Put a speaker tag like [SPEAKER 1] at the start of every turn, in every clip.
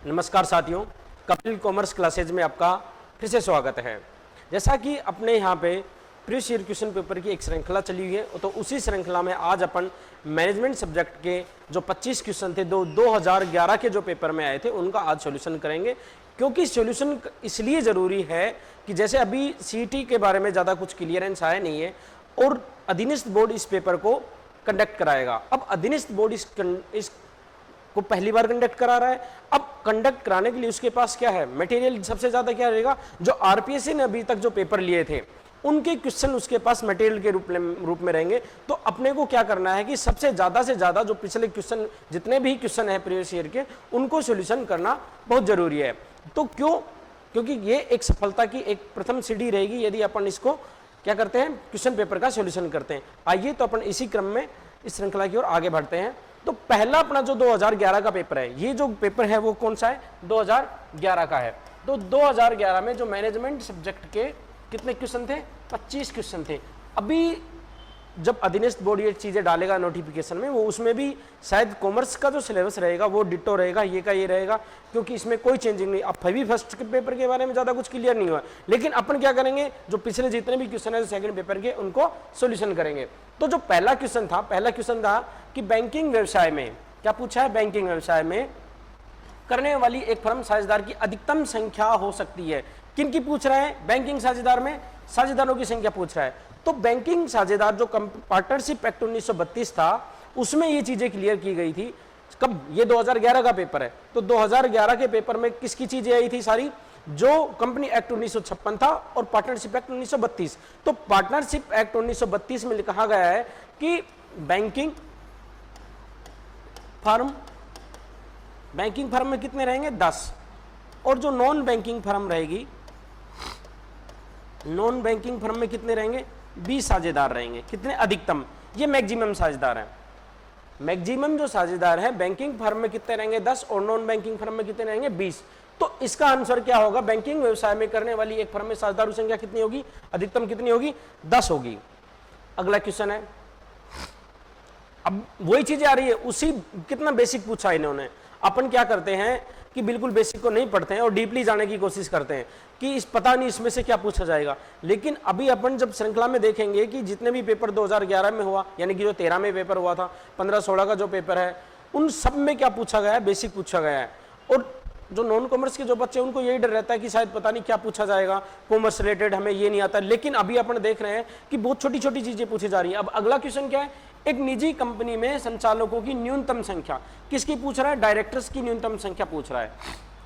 [SPEAKER 1] नमस्कार साथियों, Kapil commerce classes में आपका फिर से स्वागत है। जैसा कि अपने यहाँ पे प्रीवियस ईयर क्वेश्चन पेपर की एक श्रृंखला चली हुई है, तो उसी श्रृंखला में आज अपन मैनेजमेंट सब्जेक्ट के जो 25 क्वेश्चन थे 2011 के जो पेपर में आए थे उनका आज सॉल्यूशन करेंगे। क्योंकि सॉल्यूशन इसलिए ज़रूरी है कि जैसे अभी सीईटी के बारे में ज़्यादा कुछ क्लियरेंस आया नहीं है और अधीनस्थ बोर्ड इस पेपर को कंडक्ट कराएगा। अब अधीनस्थ बोर्ड इस को पहली बार कंडक्ट करा रहा है। अब कंडक्ट कराने के लिए उसके पास क्या है, मटेरियल सबसे ज्यादा क्या रहेगा, जो आरपीएससी ने अभी तक जो पेपर लिए थे उनके क्वेश्चन उसके पास मटेरियल के रूप में रहेंगे। तो अपने को क्या करना है कि सबसे ज्यादा से ज्यादा जो पिछले क्वेश्चन जितने भी क्वेश्चन है प्रीवियस ईयर के उनको सोल्यूशन करना बहुत जरूरी है। तो क्योंकि ये एक सफलता की एक प्रथम सीढ़ी रहेगी यदि अपन इसको क्या करते हैं, क्वेश्चन पेपर का सोल्यूशन करते हैं। आइए तो अपन इसी क्रम में इस श्रृंखला की ओर आगे बढ़ते हैं। तो पहला अपना जो 2011 का पेपर है, ये जो पेपर है वो कौन सा है, 2011 का है। तो 2011 में जो मैनेजमेंट सब्जेक्ट के कितने क्वेश्चन थे, 25 क्वेश्चन थे। अभी जब अधीनस्थ बोर्ड ये चीजें डालेगा नोटिफिकेशन में, वो उसमें भी शायद कॉमर्स का जो सिलेबस रहेगा वो डिटो रहेगा, ये का ये रहेगा, क्योंकि इसमें कोई चेंजिंग नहीं। अब भी फर्स्ट के पेपर के बारे में ज्यादा कुछ क्लियर नहीं हुआ, लेकिन अपन क्या करेंगे, जो पिछले जितने भी क्वेश्चन है सेकंड पेपर के उनको सोल्यूशन करेंगे। तो जो पहला क्वेश्चन था कि बैंकिंग व्यवसाय में क्या पूछा है, बैंकिंग व्यवसाय में करने वाली एक फर्म साझेदार की अधिकतम संख्या हो सकती है। किन की पूछ रहा है, बैंकिंग साझेदार में साझेदारों की संख्या पूछ रहा है। तो बैंकिंग साझेदार जो पार्टनरशिप एक्ट 1932 था उसमें ये चीजें क्लियर की गई थी। कब, ये 2011 का पेपर है। तो 2011 के पेपर में किसकी चीजें आई थी सारी, जो कंपनी एक्ट 1956 था और पार्टनरशिप एक्ट 1932। तो पार्टनरशिप एक्ट 1932 में कहा गया है कि बैंकिंग फर्म में कितने रहेंगे, 10, और जो नॉन बैंकिंग फर्म रहेगी, नॉन बैंकिंग फर्म में कितने रहेंगे, 20 साझेदार रहेंगे। कितने, अधिकतम, ये मैक्सिमम साझेदार है। मैक्सिमम जो साझेदार है बैंकिंग फर्म में कितने रहेंगे, 10, और नॉन बैंकिंग फर्म में कितने रहेंगे, 20। तो इसका आंसर क्या होगा, बैंकिंग व्यवसाय में करने वाली एक फर्म में साझेदारों की संख्या कितनी होगी, अधिकतम कितनी होगी, 10 होगी। अगला क्वेश्चन है, अब वही चीजें आ रही है, उसी कितना बेसिक पूछा इन्होंने। अपन क्या करते हैं कि बिल्कुल बेसिक को नहीं पढ़ते हैं और डीपली जाने की कोशिश करते हैं कि इस पता नहीं इसमें से क्या पूछा जाएगा। लेकिन अभी अपन जब श्रृंखला में देखेंगे कि जितने भी पेपर 2011 में हुआ, यानी कि जो 13 में पेपर हुआ था, 15-16 का जो पेपर है, उन सब में क्या पूछा गया है, बेसिक पूछा गया है। और जो नॉन कॉमर्स के जो बच्चे उनको यही डर रहता है कि शायद पता नहीं क्या पूछा जाएगा, कॉमर्स रिलेटेड हमें ये नहीं आता। लेकिन अभी अपन देख रहे हैं कि बहुत छोटी छोटी चीजें पूछी जा रही है। अब अगला क्वेश्चन क्या है, एक निजी कंपनी में संचालकों की न्यूनतम संख्या किसकी पूछ रहा है, डायरेक्टर्स की न्यूनतम संख्या पूछ रहा है।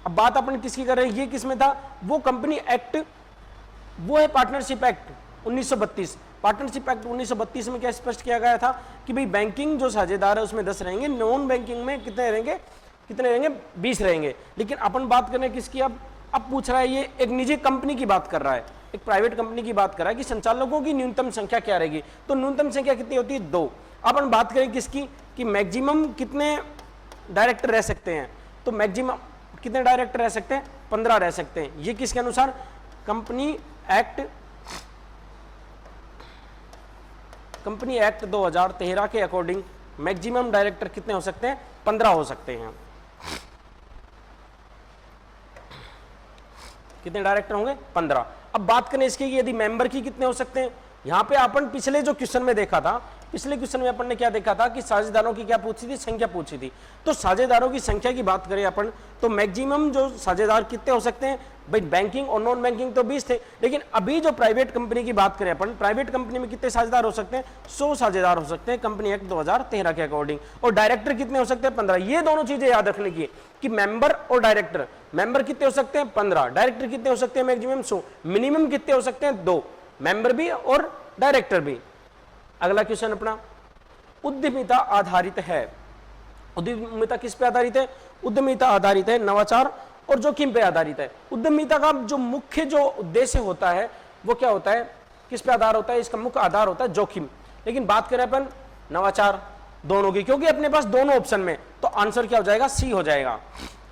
[SPEAKER 1] अब बात अपन किसकी कर रहे हैं, ये किसमें था, वो कंपनी एक्ट, वो है पार्टनरशिप एक्ट 1932। पार्टनरशिप एक्ट 1932 में क्या स्पष्ट किया गया था कि भाई बैंकिंग जो साझेदार है उसमें 10 रहेंगे, नॉन बैंकिंग में कितने रहेंगे, 20 रहेंगे। लेकिन अपन बात करें किसकी, अब पूछ रहा है, ये एक निजी कंपनी की बात कर रहा है, एक प्राइवेट कंपनी की बात कर रहा है कि संचालकों की न्यूनतम संख्या क्या रहेगी। तो न्यूनतम संख्या कितनी होती है, 2। अपन बात करें किसकी, कि मैक्सिमम कितने डायरेक्टर रह सकते हैं, तो मैक्सिमम कितने डायरेक्टर रह सकते हैं, 15 रह सकते हैं। ये किसके अनुसार, कंपनी एक्ट 2013 के अकॉर्डिंग मैक्सिमम डायरेक्टर कितने हो सकते हैं, 15 हो सकते हैं। कितने डायरेक्टर होंगे, 15। अब बात करें इसकी कि यदि मेंबर की कितने हो सकते हैं, यहां पे अपन पिछले जो क्वेश्चन में देखा था, पिछले क्वेश्चन में अपन ने क्या देखा था कि साझेदारों की क्या पूछी थी, संख्या पूछी थी। तो साझेदारों की संख्या की बात करें अपन, तो मैक्सिमम जो साझेदार कितने हो सकते हैं, भाई बैंकिंग और नॉन बैंकिंग तो 20 थे। लेकिन अभी जो प्राइवेट कंपनी की बात करें अपन, प्राइवेट कंपनी में कितने साझेदार हो सकते हैं, 100 साझेदार हो सकते हैं कंपनी एक्ट 2013 के अकॉर्डिंग। और डायरेक्टर कितने हो सकते हैं, 15। ये दोनों चीजें याद रखने की कि मेंबर और डायरेक्टर, मेंबर कितने हो सकते हैं, 15, डायरेक्टर कितने हो सकते हैं, मैक्सिमम 100, मिनिमम कितने हो सकते हैं, 2, मेंबर भी और डायरेक्टर भी। अगला क्वेश्चन अपना, उद्यमिता आधारित है। उद्यमिता किस पे आधारित है, उद्यमिता आधारित है नवाचार और जोखिम पे आधारित है। उद्यमिता का जो मुख्य जो उद्देश्य होता है वो क्या होता है, किस पे आधार होता है, इसका मुख्य आधार होता है जोखिम। लेकिन बात करें अपन नवाचार, दोनों की, क्योंकि अपने पास दोनों ऑप्शन में, तो आंसर क्या हो जाएगा, सी हो जाएगा।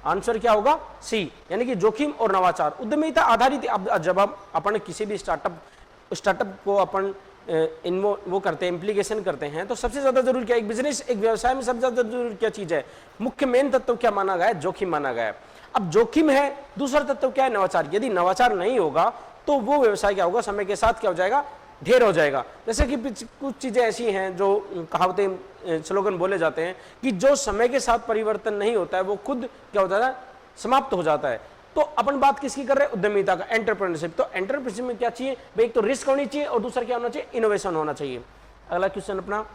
[SPEAKER 1] आंसर क्या होगा, सी, यानी कि जोखिम और नवाचार। उद्यमिता आधारित, अब जब अपन किसी भी स्टार्टअप को अपन वो करते हैं, इम्प्लीकेशन करते हैं, तो सबसे ज़्यादा जरूरी क्या है? एक बिजनेस, एक व्यवसाय में सबसे ज़्यादा जरूरी क्या चीज़ है? मुख्य मेन तत्व क्या माना गया है? जोखिम माना गया है। अब जोखिम है, दूसरा तत्व क्या है? नवाचार। यदि नवाचार नहीं होगा तो वो व्यवसाय क्या होगा? समय के साथ क्या हो जाएगा? ढेर हो जाएगा। जैसे कि कुछ चीज़ें ऐसी हैं जो कहावतें, स्लोगन बोले जाते हैं कि जो समय के साथ परिवर्तन नहीं होता है वो खुद क्या हो जाता है? समाप्त हो जाता है। तो अपन बात किसकी कर रहे हैं? उद्यमिता का, एंटरप्रेन्योरशिप। तो एंटरप्रेन्योरशिप में क्या चाहिए भाई? एक तो रिस्क होनी चाहिए और दूसरा क्या होना चाहिए? इनोवेशन होना चाहिए। अगला क्वेश्चन अपना,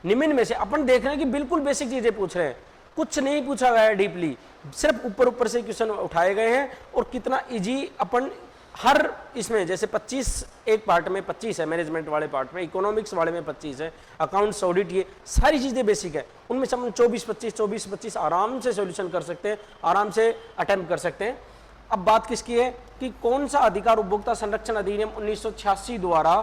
[SPEAKER 1] निम्न में से अपन देख रहे हैं कि बिल्कुल बेसिक चीजें पूछ रहे हैं, कुछ नहीं पूछा गया है डीपली, सिर्फ ऊपर ऊपर से क्वेश्चन उठाए गए हैं। और कितना इजी अपन हर इसमें, जैसे 25 एक पार्ट में 25 है, मैनेजमेंट वाले पार्ट में, इकोनॉमिक्स वाले में 25 है, अकाउंट्स, ऑडिट, ये सारी चीज़ें बेसिक है। उनमें से हम 24-25 आराम से सॉल्यूशन कर सकते हैं, आराम से अटेम्प्ट कर सकते हैं। अब बात किसकी है कि कौन सा अधिकार उपभोक्ता संरक्षण अधिनियम 1986 द्वारा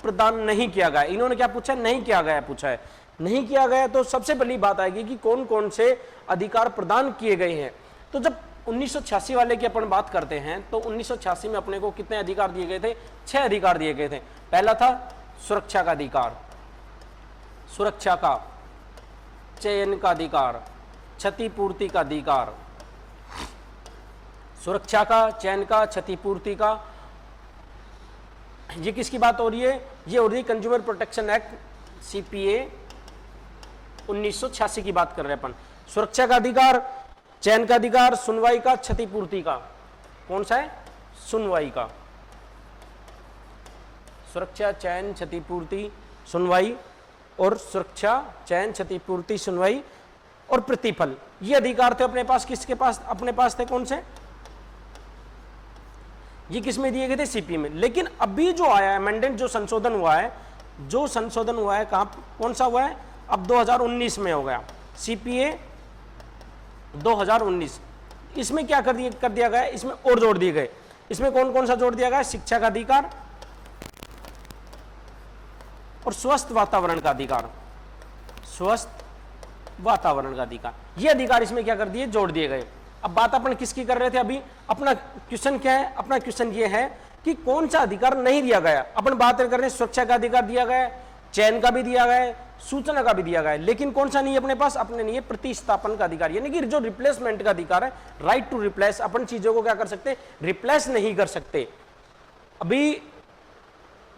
[SPEAKER 1] प्रदान नहीं किया गया? इन्होंने क्या पूछा? नहीं किया गया पूछा है। नहीं किया गया तो सबसे पहली बात आएगी कि कौन कौन से अधिकार प्रदान किए गए हैं। तो जब 1986 वाले की अपन बात करते हैं तो 1986 में अपने को कितने अधिकार दिए गए थे? 6 अधिकार दिए गए थे। पहला था सुरक्षा का अधिकार, सुरक्षा का, चयन का अधिकार, क्षतिपूर्ति का अधिकार, सुरक्षा का, चयन का, क्षतिपूर्ति का। ये किसकी बात हो रही है? ये हो रही है कंज्यूमर प्रोटेक्शन एक्ट CPA 1986 की बात कर रहे हैं अपन। सुरक्षा का अधिकार, चयन का अधिकार, सुनवाई का, क्षतिपूर्ति का। कौन सा है? सुनवाई का। सुरक्षा, चयन, क्षतिपूर्ति, सुनवाई, और सुरक्षा, चयन, क्षतिपूर्ति, सुनवाई और प्रतिफल, ये अधिकार थे अपने पास। किसके पास? अपने पास थे। कौन से? ये किस में दिए गए थे? CP में। लेकिन अभी जो आया है अमेंडमेंट, जो संशोधन हुआ है, कहां, कौन सा हुआ है? अब 2019 में हो गया, CPA 2019। इसमें क्या कर दिया गया? इसमें और जोड़ दिए गए। इसमें कौन कौन सा जोड़ दिया गया? शिक्षा का अधिकार और स्वस्थ वातावरण का अधिकार, स्वस्थ वातावरण का अधिकार। ये अधिकार इसमें क्या कर दिए? जोड़ दिए गए। अब बात अपन किसकी कर रहे थे अभी? अपना क्वेश्चन क्या है? अपना क्वेश्चन ये है कि कौन सा अधिकार नहीं दिया गया। अपन बात कर रहे हैं सुरक्षा का अधिकार दिया गया है, चयन का भी दिया गया है, सूचना का भी दिया गया है, लेकिन कौन सा नहीं है अपने पास? अपने नहीं है प्रतिस्थापन का अधिकार, यानी कि जो रिप्लेसमेंट का अधिकार है, राइट टू रिप्लेस। अपन चीजों को क्या कर सकते? रिप्लेस नहीं कर सकते। अभी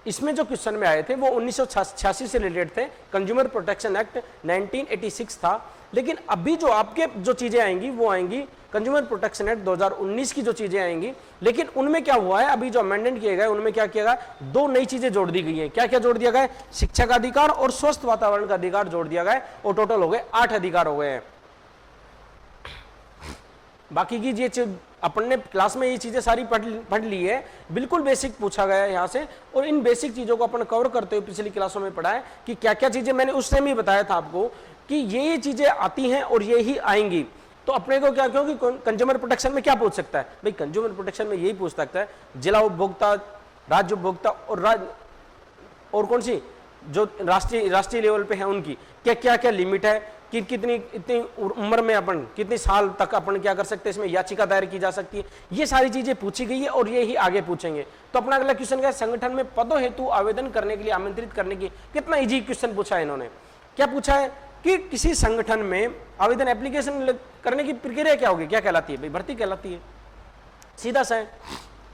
[SPEAKER 1] इसमें जो क्वेश्चन में आए थे वो 1986 से रिलेटेड थे, कंज्यूमर प्रोटेक्शन एक्ट 1986 था। लेकिन अभी जो आपके जो चीजें आएंगी वो आएंगी कंज्यूमर प्रोटेक्शन एक्ट 2019 की जो चीजें आएंगी। लेकिन उनमें क्या हुआ है? अभी जो अमेंडमेंट किए गए उनमें क्या किया गया? 2 नई चीजें जोड़ दी गई हैं। क्या क्या जोड़ दिया गया? शिक्षा का अधिकार और स्वस्थ वातावरण का अधिकार जोड़ दिया गया और टोटल हो गए 8 अधिकार हो गए हैं। बाकी की ये अपन ने क्लास में ये चीजें सारी पढ़ ली है, बिल्कुल बेसिक पूछा गया है यहाँ से। और इन बेसिक चीजों को अपन कवर करते हुए पिछली क्लासों में पढ़ा है कि क्या क्या चीजें, मैंने उस टाइम ही बताया था आपको कि ये चीजें आती हैं और ये ही आएंगी। तो अपने को क्या, क्योंकि कंज्यूमर प्रोटेक्शन में क्या पूछ सकता है भाई? कंज्यूमर प्रोटेक्शन में यही पूछ सकता है जिला उपभोक्ता, राज्य उपभोक्ता और कौन सी जो राष्ट्रीय लेवल पे है उनकी क्या क्या लिमिट है, कि इतनी उम्र में अपन कितने साल तक अपन क्या कर सकते हैं, इसमें याचिका दायर की जा सकती है। ये सारी चीजें पूछी गई है और ये ही आगे पूछेंगे। तो अपना अगला क्वेश्चन क्या है? संगठन में पदों हेतु आवेदन करने के लिए आमंत्रित करने की। कितना इजी क्वेश्चन पूछा है इन्होंने। क्या पूछा है कि किसी संगठन में आवेदन एप्लीकेशन करने की प्रक्रिया क्या होगी? क्या कहलाती है भाई? भर्ती कहलाती है, सीधा सा है।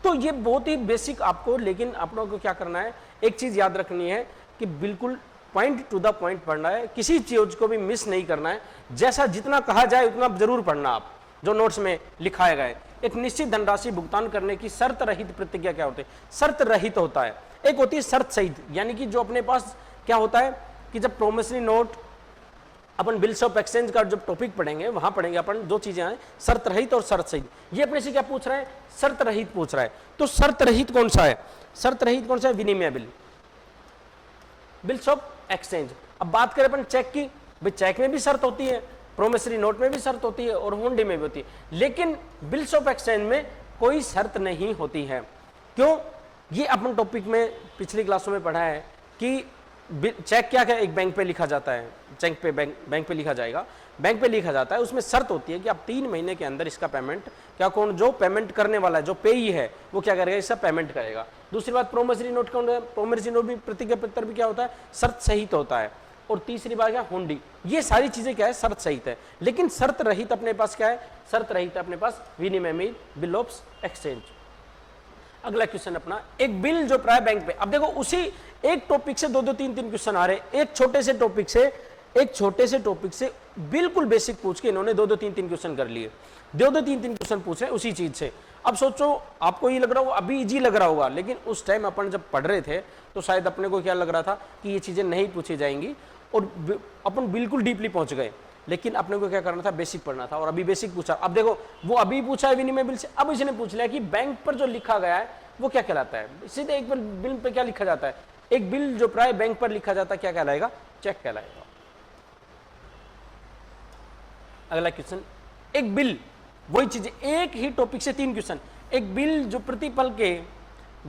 [SPEAKER 1] तो ये बहुत ही बेसिक आपको, लेकिन आप लोगों को क्या करना है, एक चीज याद रखनी है कि बिल्कुल पॉइंट टू द पॉइंट पढ़ना है, किसी चीज को भी मिस नहीं करना है। जैसा जितना कहा जाए उतना जरूर पढ़ना आप, जो नोट्स में लिखाया गया है। एक निश्चित धनराशि भुगतान करने की शर्त रहित प्रतिज्ञा क्या होती है? शर्त रहित होता है। एक होती है शर्त सहित, यानी कि जो अपने पास क्या होता है कि जब promissory note, upon bills of exchange का जब टॉपिक पढ़ेंगे वहां पढ़ेंगे अपन दो चीजें हैं, शर्त रहित और शर्त सहित। ये अपने से क्या पूछ रहा है? शर्त रहित पूछ रहा है। तो शर्त रहित कौन सा है? शर्त रहित कौन सा है? विनिमय बिल, बिल्स ऑफ एक्सचेंज। अब बात करें अपन चेक की, भाई चेक में भी शर्त होती है, प्रोमिसरी नोट में भी शर्त होती है और हुंडी में भी होती है, लेकिन बिल्स ऑफ एक्सचेंज में कोई शर्त नहीं होती है। क्यों? ये अपन टॉपिक में पिछली क्लासों में पढ़ा है कि चेक क्या क्या एक बैंक पे लिखा जाता है, चेक पे बैंक पे लिखा जाएगा, बैंक पे लिखा जाता है, उसमें शर्त होती है कि आप 3 महीने के अंदर इसका पेमेंट क्या कौन जो पेमेंट करने वाला है, जो पेई है वो क्या करेगा, इसका पेमेंट करेगा। दूसरी बात प्रोमिसरी नोट कौन है, प्रोमिसरी नोट भी प्रतिज्ञा पत्र भी क्या होता है, शर्त सहित होता है। और तीसरी बात क्या, हुंडी। ये सारी चीजें क्या है, शर्त सहित है। लेकिन शर्त रहित अपने पास क्या है, शर्त रहित अपने पास विनिमय में बिल ऑफ एक्सचेंज। अगला क्वेश्चन अपना, एक बिल जो प्राय बैंक पे, अब देखो उसी एक टॉपिक से 2-2 3-3 क्वेश्चन आ रहे, एक छोटे से टॉपिक से बिल्कुल बेसिक पूछ के इन्होंने 2-2 3-3 क्वेश्चन कर लिए, 2-2 3-3 क्वेश्चन पूछ रहे उसी चीज से। अब सोचो आपको ये लग रहा होगा अभी इजी लग रहा होगा, लेकिन उस टाइम अपन जब पढ़ रहे थे तो शायद अपने को क्या लग रहा था कि ये चीजें नहीं पूछी जाएंगी और अपन बिल्कुल डीपली पहुंच गए। लेकिन अपने को क्या करना था, बेसिक पढ़ना था, और अभी बेसिक पूछा। अब देखो वो अभी पूछा है विनिमय बिल से, अब इसने पूछ लिया कि बैंक पर जो लिखा गया है वो क्या कहलाता है। सीधे एक बिल पे क्या लिखा जाता है, एक बिल जो प्राय बैंक पर लिखा जाता है क्या कहलाएगा, चेक कहलाएगा। अगला क्वेश्चन, एक बिल, वही चीज, एक ही टॉपिक से 3 क्वेश्चन। एक बिल जो प्रतिफल के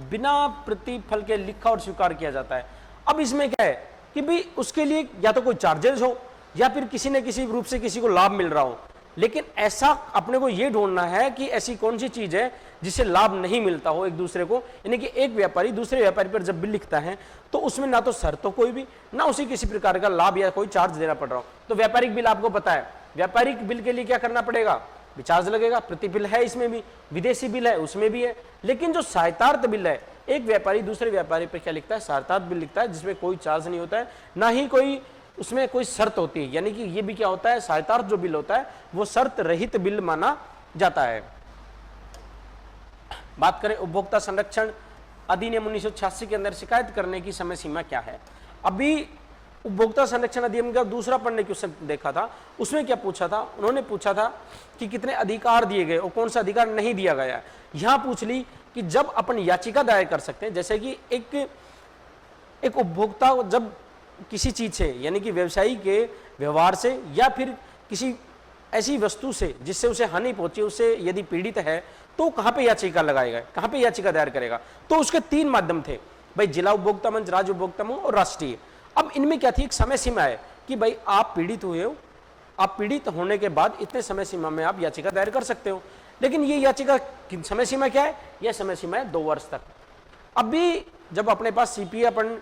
[SPEAKER 1] बिना प्रतिफल के लिखा और स्वीकार किया जाता है। अब इसमें क्या है कि भाई उसके लिए या तो कोई चार्जेस हो या फिर किसी न किसी रूप से किसी को लाभ मिल रहा हो, लेकिन ऐसा अपने को यह ढूंढना है कि ऐसी कौन सी चीज है जिससे लाभ नहीं मिलता हो एक दूसरे को। यानी कि एक व्यापारी दूसरे व्यापारी पर जब बिल लिखता है तो उसमें ना तो शर्त हो कोई भी, ना उसे किसी प्रकार का लाभ या कोई चार्ज देना पड़ रहा हो। तो व्यापारिक बिल आपको पता है, व्यापारिक बिल के लिए क्या करना पड़ेगा, चार्ज लगेगा। प्रति बिल है इसमें भी, विदेशी बिल है उसमें भी है। लेकिन जो सहायतार्थ बिल है, एक व्यापारी दूसरे व्यापारी पर क्या लिखता है, सहायतार्थ बिल लिखता है, जिसमें कोई चार्ज नहीं होता है, ना ही कोई उसमें कोई शर्त होती है। यानी कि ये भी क्या होता है, सहायतार्थ जो बिल होता है वो शर्त रहित बिल माना जाता है। बात करें उपभोक्ता संरक्षण अधिनियम 1986 के अंदर शिकायत करने की समय सीमा क्या है। अभी उपभोक्ता संरक्षण अधिनियम का दूसरा पढ़ने क्वेश्चन देखा था, उसमें क्या पूछा था, उन्होंने पूछा था कि कितने अधिकार दिए गए और कौन सा अधिकार नहीं दिया गया। यहां पूछ ली कि जब अपन याचिका दायर कर सकते हैं, जैसे कि एक उपभोक्ता जब किसी चीज से, यानी कि व्यवसायी के व्यवहार से या फिर किसी ऐसी वस्तु से जिससे उसे हानि पहुंची, उससे यदि पीड़ित है तो कहां पे याचिका लगाएगा, कहां पे याचिका दायर करेगा। तो उसके 3 माध्यम थे भाई, जिला उपभोक्ता मंच, राज्य उपभोक्ता मंच और राष्ट्रीय। अब इनमें क्या थी, एक समय सीमा है कि भाई आप पीड़ित हुए हो, आप पीड़ित होने के बाद इतने समय सीमा में आप याचिका दायर कर सकते हो। लेकिन ये याचिका समय सीमा क्या है, यह समय सीमा है 2 वर्ष तक। अभी जब अपने पास सीपीए अपन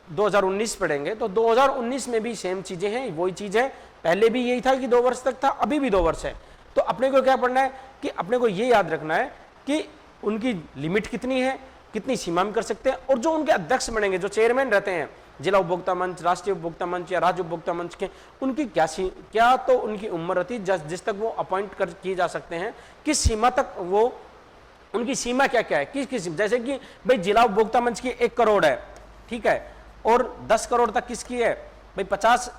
[SPEAKER 1] 2019 पढ़ेंगे तो 2019 में भी सेम चीजें हैं, वही चीज है, पहले भी यही था कि 2 वर्ष तक था, अभी भी 2 वर्ष है। तो अपने को क्या पढ़ना है कि अपने को ये याद रखना है कि उनकी लिमिट कितनी है, कितनी सीमा में कर सकते हैं, और जो उनके अध्यक्ष बनेंगे, जो चेयरमैन रहते हैं जिला उपभोक्ता मंच, राष्ट्रीय उपभोक्ता मंच या राज्य उपभोक्ता मंच के, उनकी क्या तो उनकी उम्र रहती है जिस तक वो अपॉइंट कर किए जा सकते हैं, किस सीमा तक वो, उनकी सीमा क्या क्या है, किस जैसे कि भाई जिला उपभोक्ता मंच की 1 करोड़ है, ठीक है, और 10 करोड़ तक किसकी है भाई,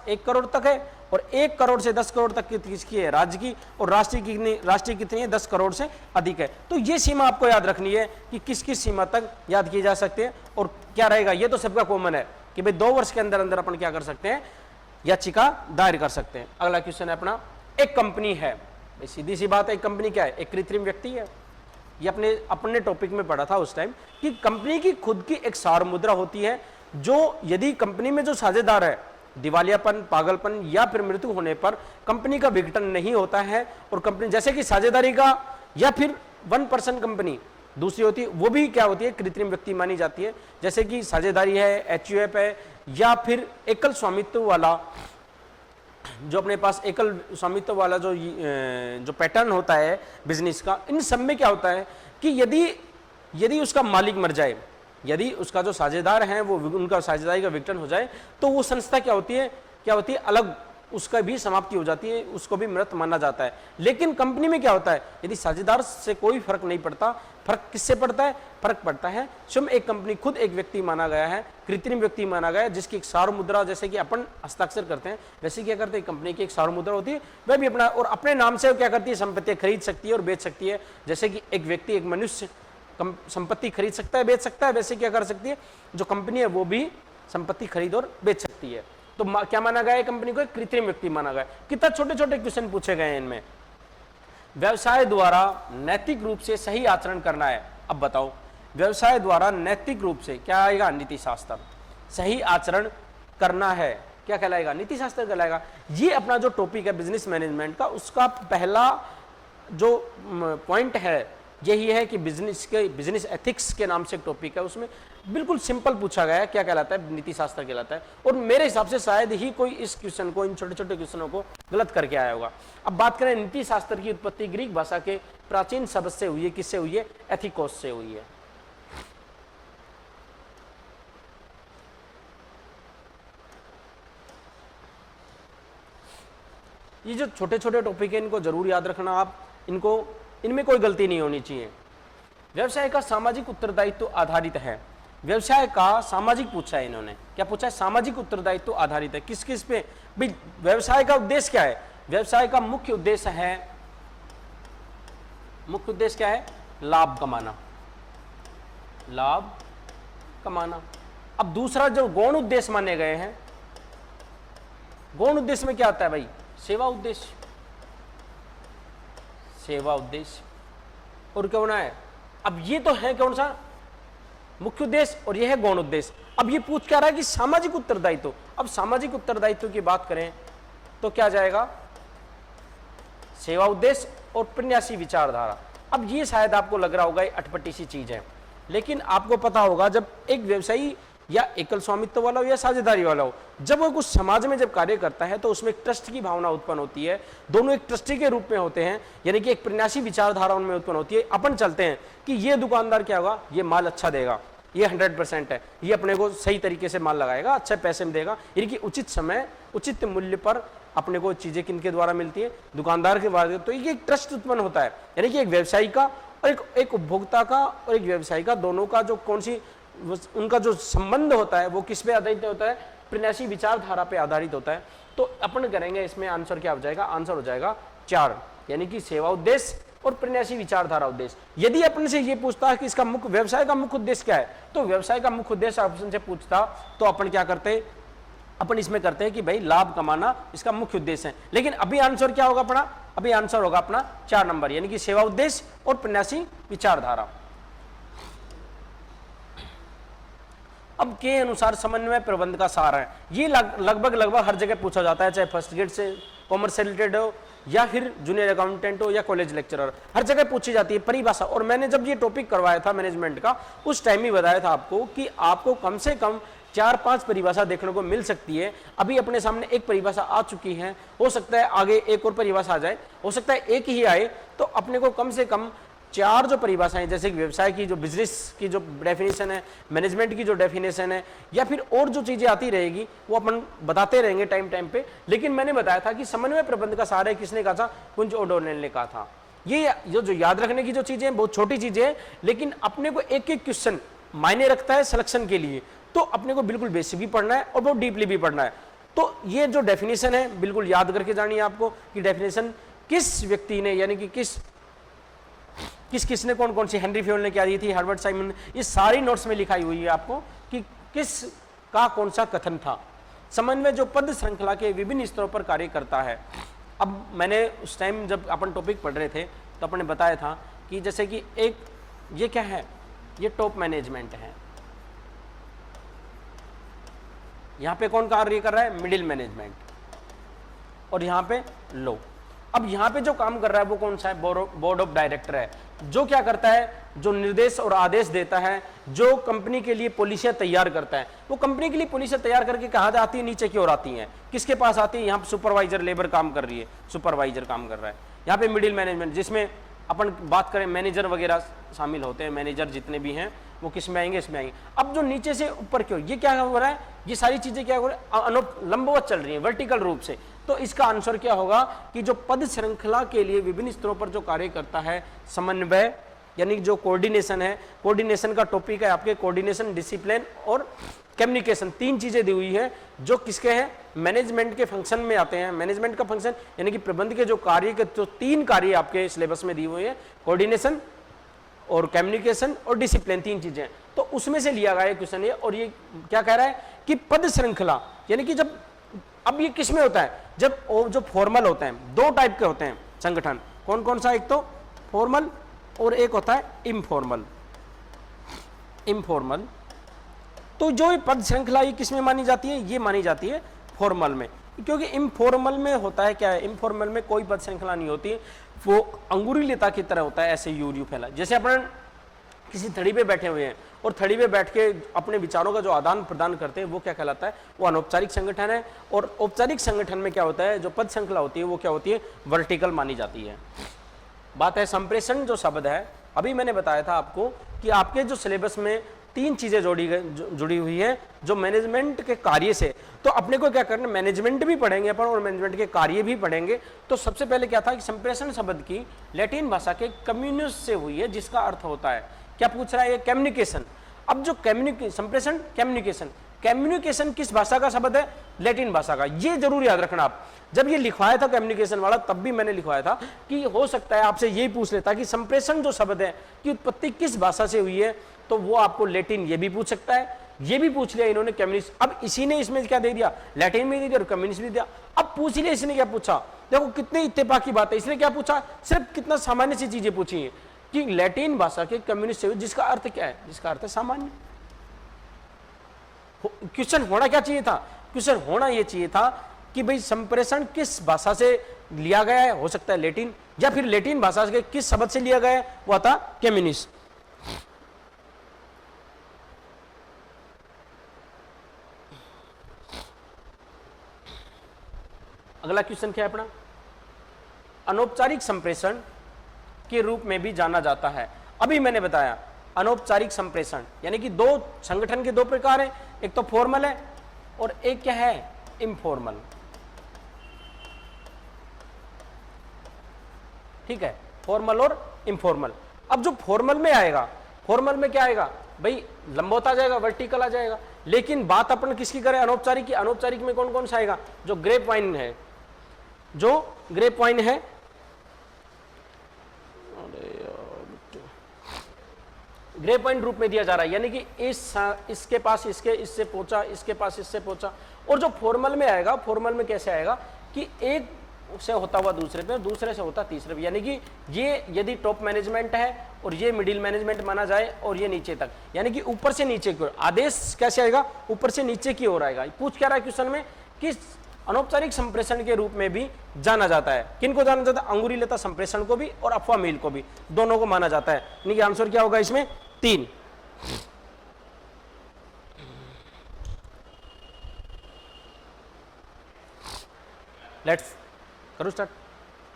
[SPEAKER 1] 1 करोड़ तक है, और 1 करोड़ से 10 करोड़ तक किसकी है, राज्य की, और राष्ट्रीय कितनी है, 10 करोड़ से अधिक है। तो ये सीमा आपको याद रखनी है कि किस किस सीमा तक याद किए जा सकते हैं और क्या रहेगा। ये तो सबका कॉमन है कि भाई 2 वर्ष के अंदर अंदर अपन क्या कर सकते हैं, याचिका दायर कर सकते हैं। अगला क्वेश्चन है अपना, एक कंपनी है, भाई सीधी सी बात है, एक कंपनी क्या है, एक कृत्रिम व्यक्ति है। ये अपने टॉपिक में पढ़ा था उस टाइम कि कंपनी की खुद की एक सार मुद्रा होती है, जो यदि कंपनी में जो साझेदार है, दिवालियापन, पागलपन या फिर मृत्यु होने पर कंपनी का विघटन नहीं होता है, और कंपनी जैसे कि साझेदारी का या फिर 1% कंपनी दूसरी होती है, वो भी क्या होती है, कृत्रिम व्यक्ति मानी जाती है। जैसे कि साझेदारी है, एचयूएफ है, या फिर एकल स्वामित्व वाला, जो अपने पास एकल स्वामित्व वाला जो पैटर्न होता है बिजनेस का। इन सब में क्या होता है कि यदि उसका मालिक मर जाए, यदि उसका जो साझेदार हैं वो उनका साझेदारी का विघटन हो जाए, तो वो संस्था क्या होती है अलग, उसका भी समाप्ति हो जाती है, उसको भी मृत माना जाता है। लेकिन कंपनी में क्या होता है, यदि साझेदार से कोई फर्क नहीं पड़ता, फर्क किससे पड़ता है, फर्क पड़ता है स्वयं एक कंपनी, खुद एक व्यक्ति माना गया है, कृत्रिम व्यक्ति माना गया है, जिसकी एक सार मुद्रा, जैसे कि अपन हस्ताक्षर करते हैं वैसे क्या करते हैं, कंपनी की एक सार मुद्रा होती है, वह भी अपना और अपने नाम से क्या करती है, संपत्ति खरीद सकती है और बेच सकती है। जैसे कि एक व्यक्ति, एक मनुष्य संपत्ति खरीद सकता है, बेच सकता है, वैसे क्या कर सकती है जो कंपनी है वो भी संपत्ति खरीद और बेच सकती है। तो क्या माना गया है कंपनी को, एक कृत्रिम व्यक्ति माना गया। कितना छोटे छोटे क्वेश्चन पूछे गए हैं इनमें। व्यवसाय द्वारा नैतिक रूप से सही आचरण करना है। अब बताओ, व्यवसाय द्वारा नैतिक रूप से क्या आएगा, नीति शास्त्र। सही आचरण करना है, क्या कहलाएगा? नीति शास्त्र कहलाएगा। ये अपना जो टॉपिक है बिजनेस मैनेजमेंट का, उसका पहला जो पॉइंट है यही है कि बिजनेस एथिक्स के नाम से एक टॉपिक है, उसमें बिल्कुल सिंपल पूछा गया है, क्या कहलाता है? नीति शास्त्र कहलाता है। और मेरे हिसाब से शायद ही कोई इस क्वेश्चन को, इन छोटे छोटे क्वेश्चनों को गलत करके आया होगा। अब बात करें नीति शास्त्र की उत्पत्ति ग्रीक भाषा के प्राचीन शब्द से हुई है। किससे हुई है? एथिकोस से हुई है। ये जो छोटे छोटे टॉपिक है इनको जरूर याद रखना आप, इनमें कोई गलती नहीं होनी चाहिए। व्यवसाय का सामाजिक उत्तरदायित्व आधारित है। व्यवसाय का सामाजिक पूछा है इन्होंने, क्या पूछा है? सामाजिक उत्तरदायित्व आधारित है। किस किस पे भाई? व्यवसाय का उद्देश्य क्या है? व्यवसाय का मुख्य उद्देश्य क्या है? लाभ कमाना, लाभ कमाना। अब दूसरा जो गौण उद्देश्य माने गए हैं, गौण उद्देश्य में क्या आता है भाई? सेवा उद्देश्य, सेवा उद्देश्य। और क्या होना है? अब ये तो है कौन सा? मुख्य उद्देश्य, और यह है गौण उद्देश्य। अब ये पूछ क्या रहा है कि सामाजिक उत्तरदायित्व। अब सामाजिक उत्तरदायित्व की बात करें तो क्या जाएगा? सेवा उद्देश्य और प्रन्यासी विचारधारा। अब ये शायद आपको लग रहा होगा ये अटपटी सी चीज है, लेकिन आपको पता होगा जब एक व्यवसायी या एकल स्वामित्व वाला हो या साझेदारी वाला हो, जब वो कुछ समाज में जब कार्य करता है तो उसमें एक ट्रस्ट की भावना उत्पन्न होती है। दोनों एक ट्रस्टी के रूप में होते हैं, यानी कि एक प्रन्यासी विचारधारा उनमें उत्पन्न होती है। अपन चलते हैं कि ये दुकानदार क्या होगा? ये माल अच्छा देगा, ये 100% है, ये अपने को सही तरीके से माल लगाएगा, अच्छे पैसे में देगा, यानी कि उचित समय उचित मूल्य पर अपने को चीजें किनके द्वारा मिलती है? दुकानदार के द्वारा। तो ये एक ट्रस्ट उत्पन्न होता है, यानी कि एक व्यवसायी का और एक उपभोक्ता का और एक व्यवसायी का, दोनों का जो कौन सी उनका जो संबंध होता है वो किस पे आधारित होता है? प्रन्यासी विचारधारा पे आधारित होता है। तो अपन करेंगे इसमें आंसर क्या हो जाएगा? आंसर हो जाएगा 4, यानी कि सेवा उद्देश्य और प्रन्यासी विचारधारा उद्देश्य। यदि अपन से ये पूछता है कि इसका मुख्य व्यवसाय का मुख्य उद्देश्य क्या है, तो व्यवसाय का मुख्य उद्देश्य ऑप्शन से पूछता तो अपन क्या करते? अपन इसमें करते हैं कि भाई लाभ कमाना इसका मुख्य उद्देश्य है। लेकिन अभी आंसर क्या होगा अपना? अभी आंसर होगा अपना 4 नंबर, यानी कि सेवा उद्देश्य और प्रन्यासी विचारधारा। अब के अनुसार समन्वय प्रबंध का सार है। ये लगभग हर जगह पूछा जाता है, चाहे फर्स्ट ग्रेड से कॉमर्स से रिलेटेड हो या फिर जूनियर अकाउंटेंट हो या कॉलेज लेक्चरर, हर जगह पूछी जाती है परिभाषा। और मैंने जब ये टॉपिक करवाया था मैनेजमेंट का, उस टाइम ही बताया था आपको कि आपको कम से कम 4-5 परिभाषा देखने को मिल सकती है। अभी अपने सामने एक परिभाषा आ चुकी है, हो सकता है आगे एक और परिभाषा आ जाए, हो सकता है एक ही आए। तो अपने को कम से कम 4 जो परिभाषाएं, जैसे कि व्यवसाय की जो बिजनेस की जो डेफिनेशन है, मैनेजमेंट की जो डेफिनेशन है, या फिर और जो चीजें आती रहेगी वो अपन बताते रहेंगे टाइम पे। लेकिन मैंने बताया था कि समन्वय प्रबंध का सार है, किसने कहा था? कुंज ओडोनेल ने कहा था। ये जो याद रखने की जो चीजें हैं बहुत छोटी चीजें हैं, लेकिन अपने को एक एक क्वेश्चन मायने रखता है सिलेक्शन के लिए। तो अपने को बिल्कुल बेसिक भी पढ़ना है और बहुत डीपली भी पढ़ना है। तो ये जो डेफिनेशन है बिल्कुल याद करके जानी है आपको कि डेफिनेशन किस व्यक्ति ने, यानी कि किसने कौन सी, हेनरी फ्योल ने क्या दी थी, हर्बर्ट साइमन ने, ये सारी नोट्स में लिखाई हुई है आपको कि किस का कौन सा कथन था। समन्वय जो पद श्रृंखला के विभिन्न स्तरों पर कार्य करता है। अब मैंने उस टाइम जब अपन टॉपिक पढ़ रहे थे तो अपन ने बताया था कि जैसे कि एक ये क्या है? ये टॉप मैनेजमेंट है। यहां पे कौन कार्य कर रहा है? Middle management. और यहां पे लो। अब यहां पे जो काम कर रहा है वो कौन सा है? बोर्ड ऑफ डायरेक्टर है, जो क्या करता है? जो निर्देश और आदेश देता है, जो कंपनी के लिए पॉलिसियां तैयार करता है। वो कंपनी के लिए पॉलिसियां तैयार करके कहां आती है? नीचे की ओर आती हैं। किसके पास आती है? यहाँ पे सुपरवाइजर, लेबर काम कर रही है, सुपरवाइजर काम कर रहा है। यहाँ पे मिडिल मैनेजमेंट, जिसमें अपन बात करें मैनेजर वगैरह शामिल होते हैं। मैनेजर जितने भी हैं वो किस में आएंगे? इसमें आएंगे। अब जो नीचे से ऊपर की ओर ये क्या हो रहा है? ये सारी चीजें क्या हो रहा है? लंबवत चल रही है, वर्टिकल रूप से। तो इसका आंसर क्या होगा कि जो पद श्रृंखला के लिए विभिन्न स्तरों पर जो कार्य करता है, समन्वय यानी जो कोऑर्डिनेशन है। कोऑर्डिनेशन का टॉपिक है आपके कोऑर्डिनेशन, डिसिप्लिन और कम्युनिकेशन। 3 चीजें दी हुई है जो किसके हैं? मैनेजमेंट के फंक्शन में आते हैं। मैनेजमेंट का फंक्शन यानी कि प्रबंध के जो कार्य के, जो 3 कार्य आपके सिलेबस में दिए हुए हैं, कोऑर्डिनेशन और कम्युनिकेशन और डिसिप्लिन, 3 चीजें। तो उसमें से लिया गया क्वेश्चन ये। और ये क्या कह रहा है कि पद श्रृंखला यानी कि जब, अब ये किस में होता है? जब जो फॉर्मल होते हैं, 2 टाइप के होते हैं संगठन। कौन कौन सा? एक तो फॉर्मल और एक होता है इनफॉर्मल। इनफॉर्मल तो जो ये पद श्रृंखला ये किस में मानी जाती है, ये मानी जाती है फॉर्मल में, क्योंकि इनफॉर्मल में होता है क्या है, इनफॉर्मल में कोई पद श्रृंखला नहीं होती, वो अंगूरी लेता की तरह होता है, ऐसे यूं फैला। जैसे अपन किसी थड़ी पे बैठे हुए हैं और थड़ी पे बैठ के अपने विचारों का जो आदान प्रदान करते हैं वो क्या कहलाता है, वो अनौपचारिक संगठन है। और औपचारिक संगठन में क्या होता है, जो पद श्रृंखला होती है वो क्या होती है, वर्टिकल मानी जाती है। बात है संप्रेषण जो शब्द है, अभी मैंने बताया था आपको कि आपके जो सिलेबस में 3 चीजें जुड़ी हुई है जो मैनेजमेंट के कार्य से, तो अपने को क्या करना, मैनेजमेंट भी पढ़ेंगे अपन और मैनेजमेंट के कार्य भी पढ़ेंगे। तो सबसे पहले क्या था कि संप्रेषण शब्द की लैटिन भाषा के कम्युनिस से हुई है, जिसका अर्थ होता है, क्या पूछ रहा है ये, कम्युनिकेशन। अब जो संप्रेषण कम्युनिकेशन किस भाषा का शब्द है, लैटिन भाषा का, ये जरूर याद रखना आप। जब ये लिखवाया था कम्युनिकेशन वाला, तब भी मैंने लिखवाया था कि हो सकता है आपसे यही पूछ लेता कि संप्रेषण जो शब्द है कि उत्पत्ति किस भाषा से हुई है, तो वो आपको लैटिन ये भी पूछ सकता है, ये भी पूछ लिया इन्होंने कम्युनिस्ट। अब इसी ने इसमें क्या दे दिया, लैटिन में दे दिया और कम्युनिस्ट भी दिया। अब पूछ लिया इसने क्या पूछा, देखो कितनी इत्तेफाक की बात है, इसने क्या पूछा, सिर्फ कितना सामान्य सी चीजें पूछी है कि लैटिन भाषा के कम्युनिस्ट से, जिसका अर्थ क्या है, जिसका अर्थ है सामान्य। क्वेश्चन होना क्या चाहिए था, क्वेश्चन होना यह चाहिए था कि भाई संप्रेषण किस भाषा से लिया गया है, हो सकता है लैटिन, या फिर लैटिन भाषा के किस शब्द से लिया गया है, वो था कम्युनिस्ट। अगला क्वेश्चन क्या है अपना, अनौपचारिक संप्रेषण के रूप में भी जाना जाता है। अभी मैंने बताया अनौपचारिक संप्रेषण यानी कि 2 संगठन के 2 प्रकार हैं, एक तो फॉर्मल है और एक क्या है, इनफॉर्मल। ठीक है, फॉर्मल और इनफॉर्मल। अब जो फॉर्मल में आएगा, फॉर्मल में क्या आएगा भाई, लंबवत आ जाएगा, वर्टिकल आ जाएगा। लेकिन बात अपन किसकी करें, अनौपचारिक की। अनौपचारिक में कौन कौन सा आएगा, जो ग्रेप वाइन है, जो ग्रेप वाइन है, ग्रेप वाइन रूप में दिया जा रहा है, यानी कि इसके पास इससे पहुंचा, इसके पास इससे पहुंचा। और जो फॉर्मल में आएगा, फॉर्मल में कैसे आएगा कि एक से होता हुआ दूसरे पे, दूसरे से होता तीसरे पे, यानी कि ये यदि टॉप मैनेजमेंट है और ये मिडिल मैनेजमेंट माना जाए और ये नीचे तक, यानी कि ऊपर से नीचे की ओर आदेश कैसे आएगा, ऊपर से नीचे की ओर आएगा। पूछ क्या रहा है क्वेश्चन में कि अनौपचारिक संप्रेषण के रूप में भी जाना जाता है। किनको जाना जाता है, अंगुरी लेता संप्रेषण को भी और अफवाह मील को भी, दोनों को माना जाता है। यानी कि आंसर क्या होगा इसमें, 3। लेट्स करो स्टार्ट,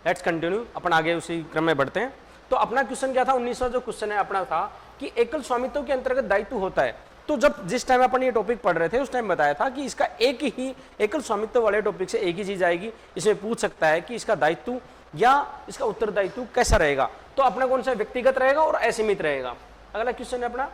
[SPEAKER 1] लेट्स कंटिन्यू, अपन आगे उसी क्रम में बढ़ते हैं। तो अपना क्वेश्चन क्या था, 19वां जो क्वेश्चन है अपना था कि एकल स्वामित्व के अंतर्गत दायित्व होता है। तो जब जिस टाइम अपन ये टॉपिक पढ़ रहे थे उस टाइम बताया था कि इसका एक ही एकल स्वामित्व वाले टॉपिक से एक ही चीज आएगी, इसमें पूछ सकता है कि इसका दायित्व या इसका उत्तरदायित्व कैसा रहेगा। तो अपना कौन सा, व्यक्तिगत रहेगा और असीमित रहेगा। अगला क्वेश्चन है अपना,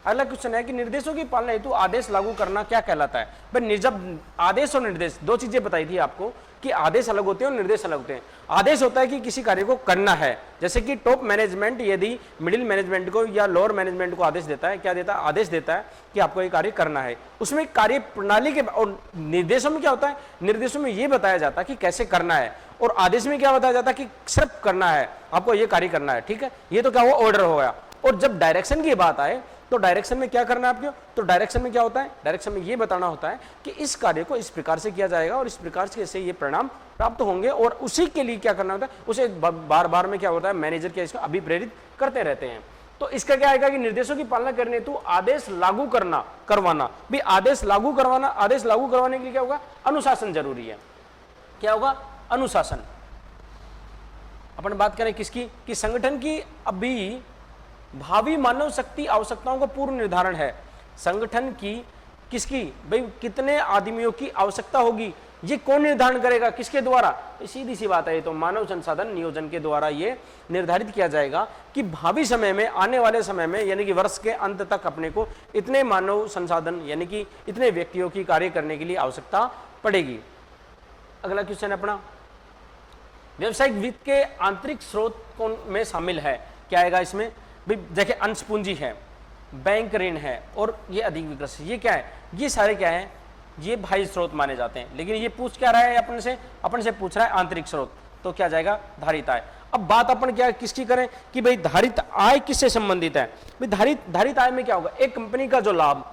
[SPEAKER 1] अगला क्वेश्चन है कि निर्देशों की पालना हेतु आदेश लागू करना क्या कहलाता है। भाई जब आदेश और निर्देश 2 चीजें बताई थी आपको कि आदेश अलग होते हैं और निर्देश अलग होते हैं। आदेश होता है कि किसी कार्य को करना है, जैसे कि टॉप मैनेजमेंट यदि मिडिल मैनेजमेंट को या लोअर मैनेजमेंट को आदेश देता है, क्या देता है, आदेश देता है कि आपको ये कार्य करना है। उसमें कार्य प्रणाली के, और निर्देशों में क्या होता है, निर्देशों में ये बताया जाता है कि कैसे करना है, और आदेश में क्या बताया जाता है कि सिर्फ करना है, आपको ये कार्य करना है। ठीक है, ये तो क्या हुआ, ऑर्डर हो गया। और जब डायरेक्शन की बात आए तो डायरेक्शन में क्या करना है आपको, तो डायरेक्शन में क्या होता है, डायरेक्शन में ये बताना होता है कि इस कार्य को इस प्रकार से किया जाएगा और इस प्रकार से ये परिणाम प्राप्त होंगे, और उसी के लिए क्या करना होता है, उसे बार बार में क्या होता है, मैनेजर क्या इसको अभिप्रेरित करते रहते हैं। तो इसका क्या आएगा कि निर्देशों की पालना करने हेतु आदेश लागू करवाना। भी आदेश लागू करवाना, आदेश लागू करवाने के लिए क्या होगा, अनुशासन जरूरी है। क्या होगा, अनुशासन। अपन बात करें किसकी, कि संगठन की अभी भावी मानव शक्ति आवश्यकताओं का पूर्व निर्धारण है। संगठन की किसकी, भाई कितने आदमियों की आवश्यकता होगी, ये कौन निर्धारण करेगा, किसके द्वारा, सीधी सी बात है, तो मानव संसाधन नियोजन के द्वारा ये निर्धारित किया जाएगा कि भावी समय में, आने वाले समय में, यानी कि वर्ष के अंत तक अपने को इतने मानव संसाधन यानी कि इतने व्यक्तियों की कार्य करने के लिए आवश्यकता पड़ेगी। अगला क्वेश्चन अपना, व्यवसायिक वित्त के आंतरिक स्रोत कौन में शामिल है, क्या आएगा इसमें, देखिए अंश पूंजी है, बैंक ऋण है और ये अधिक विकृत, ये क्या है, ये सारे क्या है, ये बाह्य स्रोत माने जाते हैं। लेकिन ये पूछ क्या रहा है, अपन से पूछ रहा है आंतरिक स्रोत, तो क्या जाएगा, धारित आय। अब बात अपन क्या किसकी करें कि भाई धारित आय किससे संबंधित है। भाई धारित आय में क्या होगा, एक कंपनी का जो लाभ,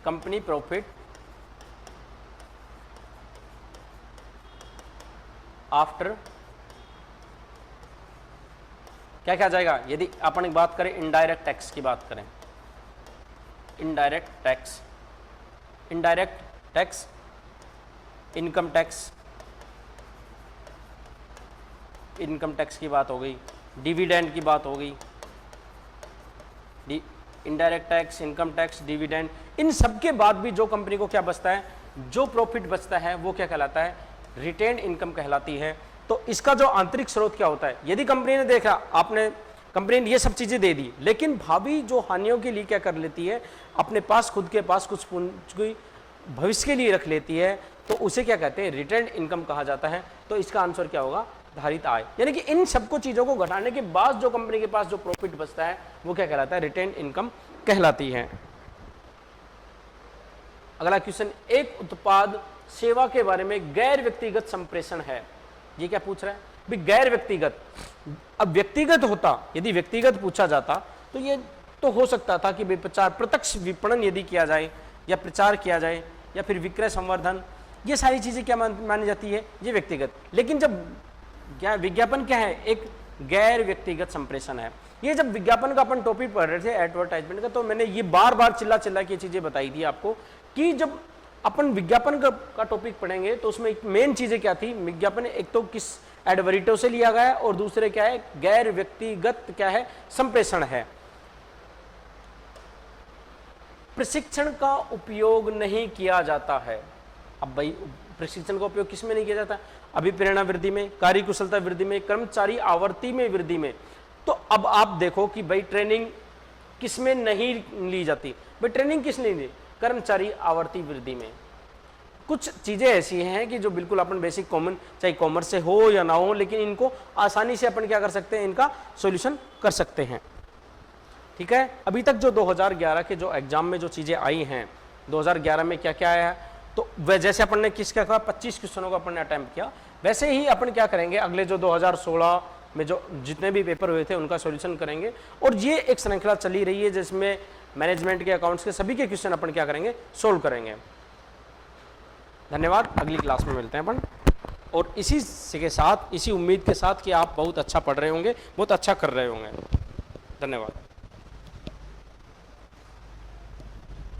[SPEAKER 1] कंपनी प्रॉफिट आफ्टर क्या क्या आ जाएगा, यदि अपन एक बात करें इनडायरेक्ट टैक्स की बात करें, इनडायरेक्ट टैक्स, इनकम टैक्स की बात हो गई, डिविडेंड की बात हो गई, indirect tax, income tax, dividend, इन सब के बाद भी जो कंपनी को क्या बचता है, जो प्रॉफिट बचता है वो क्या कहलाता है, रिटेन्ड इनकम कहलाती है। तो इसका जो आंतरिक स्रोत क्या होता है, यदि कंपनी ने देखा, आपने कंपनी ने ये सब चीजें दे दी, लेकिन भावी जो हानियों के लिए क्या कर लेती है, अपने पास खुद के पास कुछ पूंजी भविष्य के लिए रख लेती है, तो उसे क्या कहते हैं, रिटेन्ड इनकम कहा जाता है। तो इसका आंसर क्या होगा, धारित आय। यानी कि इन सबको चीजों को घटाने के बाद जो कंपनी के पास जो प्रॉफिट बचता है वो क्या कहलाता है, रिटेन्ड इनकम कहलाती है। अगला क्वेश्चन, एक उत्पाद सेवा के बारे में गैर व्यक्तिगत संप्रेषण है, ये क्या पूछ रहा है भी, गैर व्यक्तिगत। अब व्यक्तिगत होता, यदि व्यक्तिगत पूछा जाता तो ये तो हो सकता था कि प्रचार, प्रत्यक्ष विपणन यदि किया जाए या प्रचार किया जाए या फिर विक्रय संवर्धन, ये सारी चीजें क्या मानी जाती है, ये व्यक्तिगत। लेकिन जब क्या विज्ञापन क्या है, एक गैर व्यक्तिगत संप्रेषण है। ये जब विज्ञापन का अपन टॉपिक पढ़ रहे थे एडवर्टाइजमेंट का, तो मैंने ये बार बार चिल्ला के चीजें बताई थी आपको कि जब अपन विज्ञापन का टॉपिक पढ़ेंगे तो उसमें एक मेन चीजें क्या थी, विज्ञापन एक तो किस एडवर्टाइजमेंट से लिया गया है और दूसरे क्या है, गैर व्यक्तिगत क्या है, संप्रेषण है। प्रशिक्षण का उपयोग नहीं किया जाता है। अब भाई प्रशिक्षण का उपयोग किस में नहीं किया जाता, अभिप्रेरणा वृद्धि में, कार्यकुशलता वृद्धि में, कर्मचारी आवर्ती में वृद्धि में। तो अब आप देखो कि भाई ट्रेनिंग किस में नहीं ली जाती, भाई ट्रेनिंग किस नहीं ली, कर्मचारी आवर्ती वृद्धि में। कुछ चीजें ऐसी हैं कि जो बिल्कुल अपन बेसिक कॉमन, चाहे कॉमर्स से हो या ना हो, लेकिन इनको आसानी से अपन क्या कर सकते हैं, इनका सॉल्यूशन कर सकते हैं। ठीक है, अभी तक जो 2011 के जो एग्जाम में जो चीजें आई हैं, 2011 में क्या क्या आया है, तो वह जैसे अपन ने किसका कहा 25 क्वेश्चनों का अपन ने अटेम्प्ट किया, वैसे ही अपन क्या करेंगे, अगले जो 2016 में जो जितने भी पेपर हुए थे उनका सॉल्यूशन करेंगे। और ये एक श्रृंखला चली रही है जिसमें मैनेजमेंट के, अकाउंट्स के, सभी के क्वेश्चन अपन क्या करेंगे, सोल्व करेंगे। धन्यवाद, अगली क्लास में मिलते हैं अपन। और इसी के साथ, इसी उम्मीद के साथ कि आप बहुत अच्छा पढ़ रहे होंगे, बहुत अच्छा कर रहे होंगे। धन्यवाद।